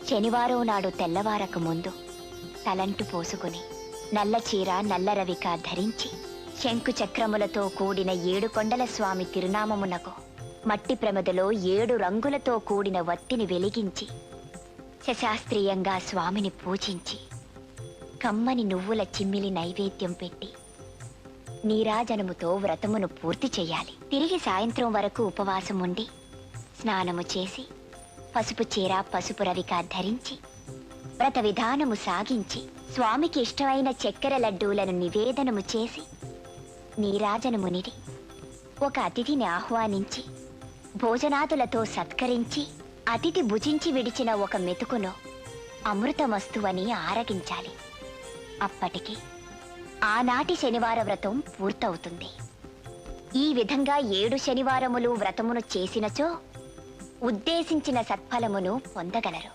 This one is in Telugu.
శనివారం నాడు తెల్లవారక ముందు తలంటు పోసుకుని నల్ల చీర నల్ల రవిక ధరించి శంకు చక్రములతో కూడిన 7 కొండల స్వామి తిరునామమునకు మట్టి ప్రమిదలో 7 రంగులతో కూడిన వత్తిని వెలిగించి శశాస్త్రీయంగా స్వామిని పూజించి కమ్మని నువ్వుల చిమ్మిలి నైవేద్యం పెట్టి నీరాజనముతో వ్రతమును పూర్తి చేయాలి. తిరిగి సాయంత్రం వరకు ఉపవాసం ఉండి స్నానము చేసి పసుపు చీర పసుపు రవిక ధరించి వ్రత విధానము సాగించి స్వామికి ఇష్టమైన చక్కెర లడ్డూలను నివేదనము చేసి నీరాజనమునిడి ఒక అతిథిని ఆహ్వానించి భోజనాదులతో సత్కరించి అతిథి భుజించి విడిచిన ఒక మెతుకును అమృతమస్తువని ఆరగించాలి. అప్పటికి ఆనాటి శనివార వ్రతం పూర్తవుతుంది. ఈ విధంగా 7 శనివారములు వ్రతమును చేసినచో ఉద్దేశించిన సత్ఫలమును పొందగలరు.